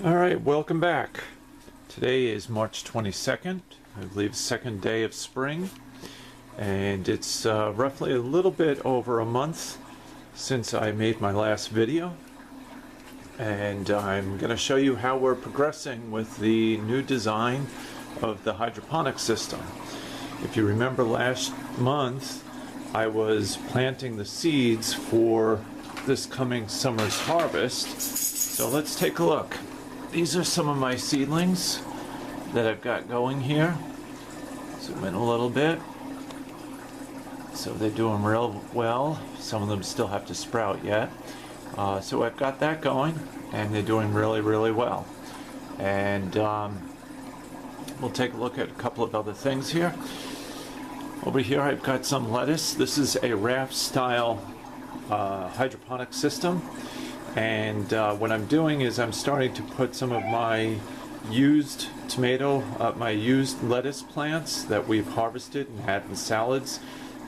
Alright, welcome back. Today is March 22nd, I believe second day of spring, and it's roughly a little bit over a month since I made my last video, and I'm going to show you how we're progressing with the new design of the hydroponic system. If you remember last month, I was planting the seeds for this coming summer's harvest, so let's take a look. These are some of my seedlings that I've got going here. Zoom in a little bit. So they're doing real well. Some of them still have to sprout yet. So I've got that going, and they're doing really, really well. And we'll take a look at a couple of other things here. Over here I've got some lettuce. This is a Raft style hydroponic system. And what I'm doing is I'm starting to put some of my used my used lettuce plants that we've harvested and had in salads,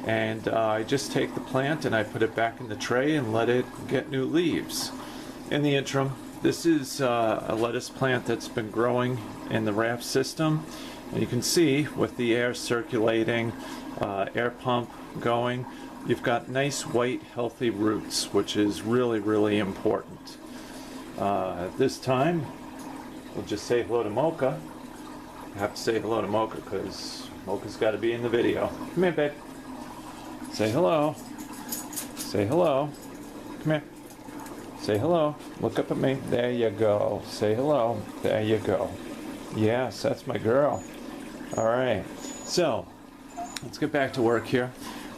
and I just take the plant and I put it back in the tray and let it get new leaves. In the interim, this is a lettuce plant that's been growing in the Raft system, and you can see with the air circulating, air pump going, you've got nice white healthy roots, which is really, really important. This time we'll just say hello to Mocha. I have to say hello to Mocha because Mocha's got to be in the video. Come here, babe. Say hello. Say hello. Come here. Say hello. Look up at me. There you go. Say hello. There you go. Yes, that's my girl. All right. So let's get back to work here.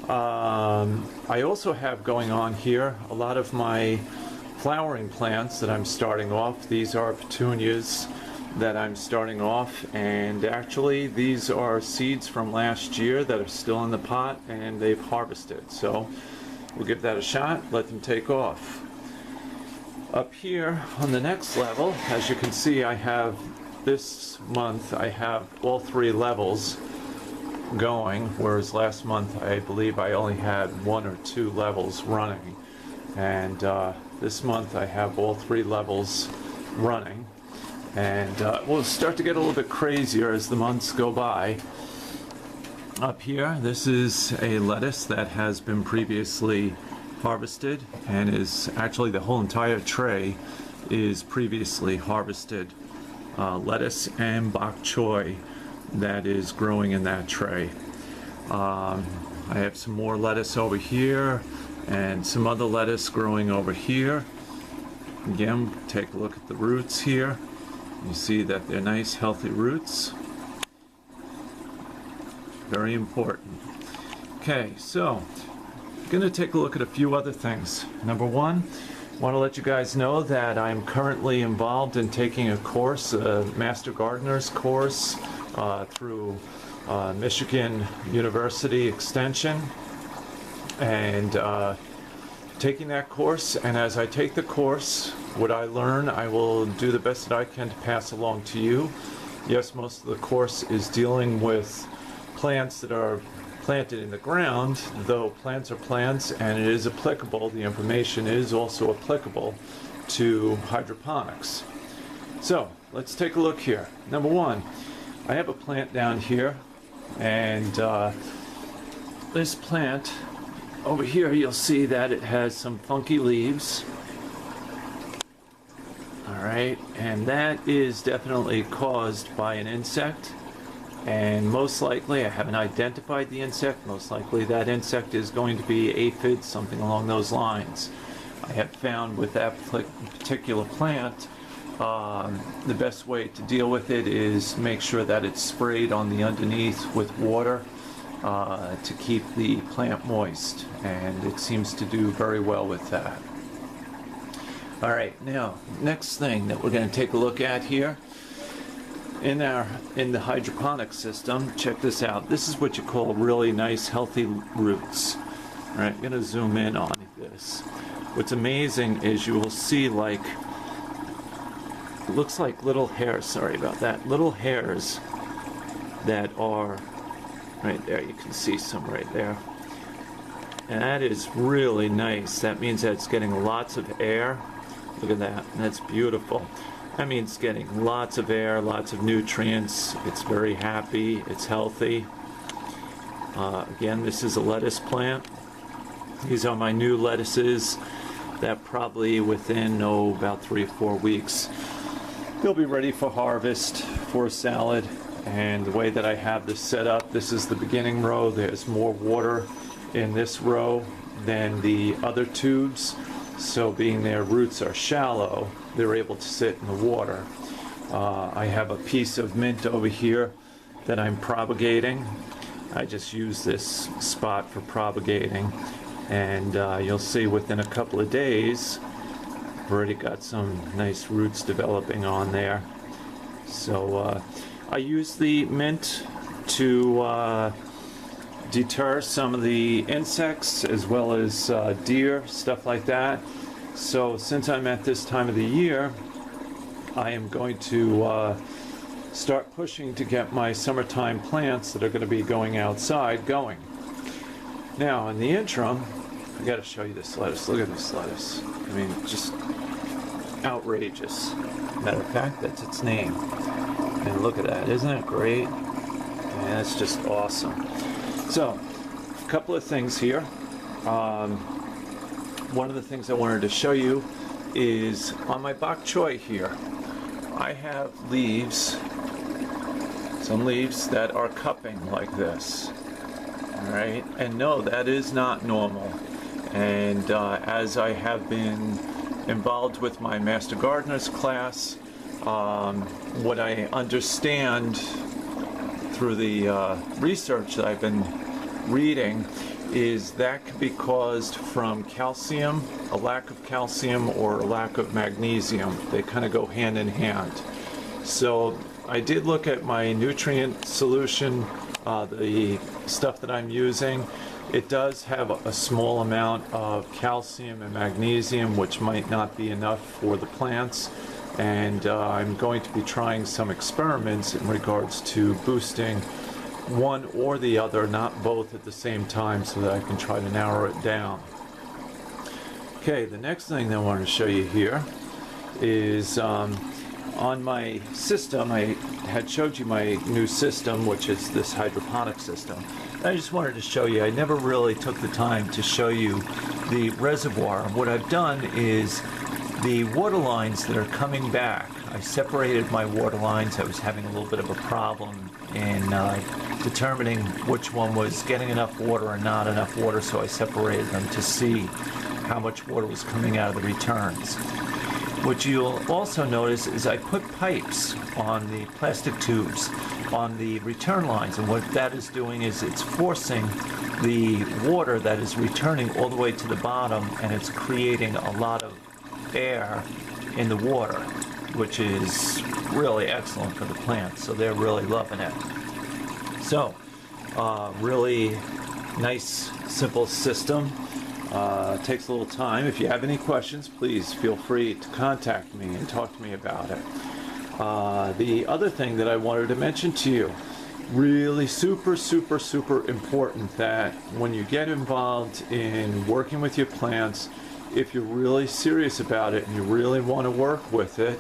I also have going on here a lot of my flowering plants that I'm starting off. These are petunias that I'm starting off, and actually these are seeds from last year that are still in the pot and they've harvested. So we'll give that a shot, let them take off. Up here on the next level, as you can see, I have this month I have all three levels going, whereas last month I believe I only had one or two levels running, and this month I have all three levels running, and we'll start to get a little bit crazier as the months go by. Up here, this is a lettuce that has been previously harvested, and is actually the whole entire tray is previously harvested lettuce and bok choy that is growing in that tray. I have some more lettuce over here and some other lettuce growing over here. Again, take a look at the roots here. You see that they're nice healthy roots. Very important. Okay, so I'm going to take a look at a few other things. Number one, I want to let you guys know that I'm currently involved in taking a course, a Master Gardener's course, through Michigan University Extension, and taking that course, and as I take the course, what I learn I will do the best that I can to pass along to you. Yes, most of the course is dealing with plants that are planted in the ground, though plants are plants, and it is applicable, the information is also applicable to hydroponics. So let's take a look here. Number one, I have a plant down here, and this plant over here, you'll see that it has some funky leaves. Alright, and that is definitely caused by an insect, and most likely, I haven't identified the insect, most likely that insect is going to be aphid, something along those lines. I have found with that particular plant, the best way to deal with it is make sure that it's sprayed on the underneath with water to keep the plant moist, and it seems to do very well with that. Alright, now next thing that we're going to take a look at here in the hydroponic system, check this out. This is what you call really nice healthy roots. Alright, I'm going to zoom in on this. What's amazing is you will see, like, it looks like little hairs, sorry about that, little hairs that are right there. You can see some right there. And that is really nice. That means that it's getting lots of air. Look at that. That's beautiful. That means getting lots of air, lots of nutrients. It's very happy, it's healthy. Again, this is a lettuce plant. These are my new lettuces that probably within, about 3 or 4 weeks, they'll be ready for harvest for a salad. And the way that I have this set up, this is the beginning row. There's more water in this row than the other tubes. So being their roots are shallow, they're able to sit in the water. I have a piece of mint over here that I'm propagating. I just use this spot for propagating, and you'll see within a couple of days I've already got some nice roots developing on there. So I use the mint to deter some of the insects as well as deer, stuff like that. So since I'm at this time of the year, I am going to start pushing to get my summertime plants that are going to be going outside going. Now, in the interim, I got to show you this lettuce. Look at this lettuce. I mean, just outrageous. Matter of fact, that's its name. And look at that. Isn't that great? Man, that's just awesome. So, a couple of things here. One of the things I wanted to show you is on my bok choy here. I have leaves, some leaves that are cupping like this. Alright, and no, that is not normal. And as I have been involved with my Master Gardener's class, what I understand through the research that I've been reading is that can be caused from calcium, a lack of calcium, or a lack of magnesium. They kind of go hand in hand. So I did look at my nutrient solution, the stuff that I'm using. It does have a small amount of calcium and magnesium, which might not be enough for the plants. And I'm going to be trying some experiments in regards to boosting one or the other, not both at the same time, so that I can try to narrow it down. Okay, the next thing that I want to show you here is on my system. I had showed you my new system, which is this hydroponic system. I just wanted to show you, I never really took the time to show you the reservoir. What I've done is the water lines that are coming back, I separated my water lines. I was having a little bit of a problem in determining which one was getting enough water and not enough water, so I separated them to see how much water was coming out of the returns. What you'll also notice is I put pipes on the plastic tubes on the return lines, and what that is doing is it's forcing the water that is returning all the way to the bottom, and it's creating a lot of air in the water, which is really excellent for the plants, so they're really loving it. So, really nice, simple system. Takes a little time. If you have any questions, please feel free to contact me and talk to me about it. The other thing that I wanted to mention to you, really super important, that when you get involved in working with your plants, if you're really serious about it and you really want to work with it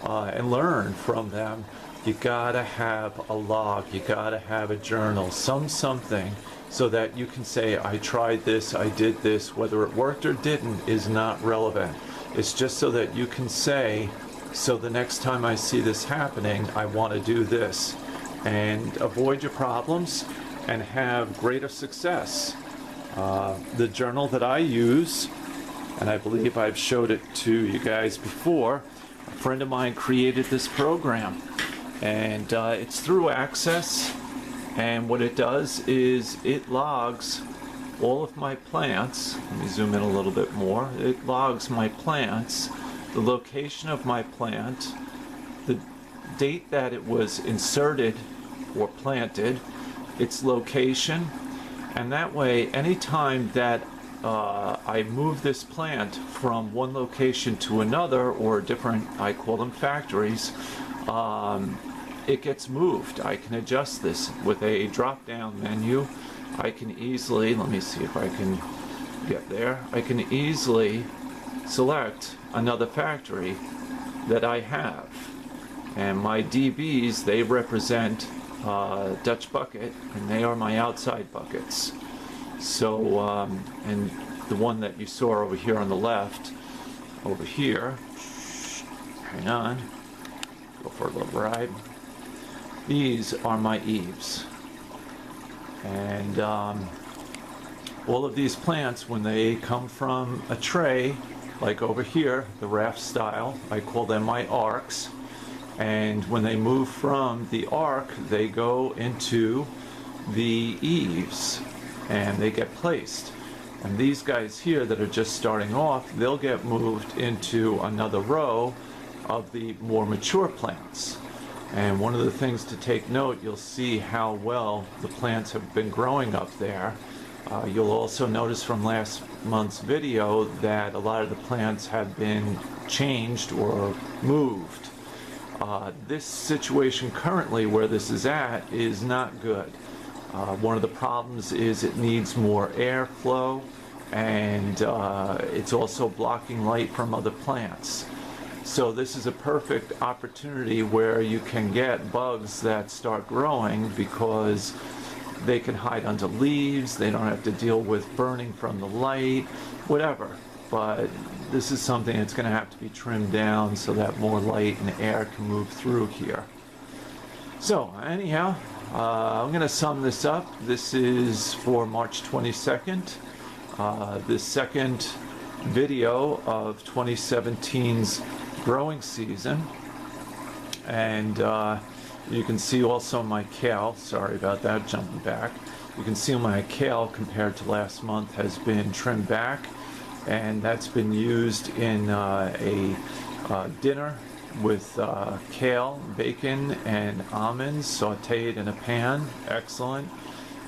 and learn from them, you gotta have a log, you gotta have a journal, something, so that you can say, I tried this, I did this. Whether it worked or didn't is not relevant. It's just so that you can say, so the next time I see this happening, I want to do this, and avoid your problems and have greater success. The journal that I use, and I believe I've showed it to you guys before, a friend of mine created this program, and it's through Access. And what it does is it logs all of my plants. Let me zoom in a little bit more. It logs my plants, the location of my plant, the date that it was inserted or planted, its location, and that way anytime that I move this plant from one location to another, or different, I call them factories, it gets moved. I can adjust this with a drop-down menu. I can easily, let me see if I can get there, I can easily select another factory that I have. And my DBs, they represent Dutch bucket, and they are my outside buckets. So, and the one that you saw over here on the left, over here, hang on, go for a little ride. These are my eaves. And all of these plants, when they come from a tray, like over here, the Raft style, I call them my arcs. And when they move from the arc, they go into the eaves and they get placed. And these guys here that are just starting off, they'll get moved into another row of the more mature plants. And one of the things to take note, you'll see how well the plants have been growing up there. You'll also notice from last month's video that a lot of the plants have been changed or moved. This situation currently where this is at is not good. One of the problems is it needs more airflow, and it's also blocking light from other plants. So this is a perfect opportunity where you can get bugs that start growing because they can hide under leaves, they don't have to deal with burning from the light, whatever. But this is something that's going to have to be trimmed down so that more light and air can move through here. So anyhow, I'm going to sum this up. This is for March 22nd, the second video of 2017's growing season. And you can see also my kale, sorry about that, jumping back. You can see my kale compared to last month has been trimmed back, and that's been used in a dinner with kale, bacon, and almonds sauteed in a pan. Excellent.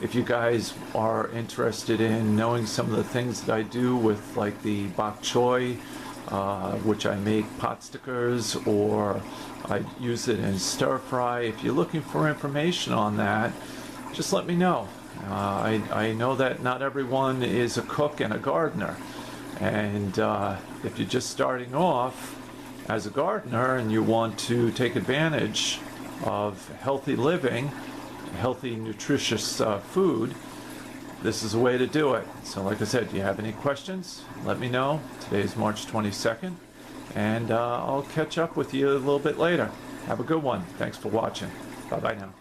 If you guys are interested in knowing some of the things that I do with like the bok choy, which I make pot stickers, or I use it in stir fry. If you're looking for information on that, just let me know. I know that not everyone is a cook and a gardener, and if you're just starting off as a gardener and you want to take advantage of healthy living, healthy, nutritious food, this is a way to do it. So like I said, if you have any questions, let me know. Today is March 22nd, and I'll catch up with you a little bit later. Have a good one. Thanks for watching. Bye-bye now.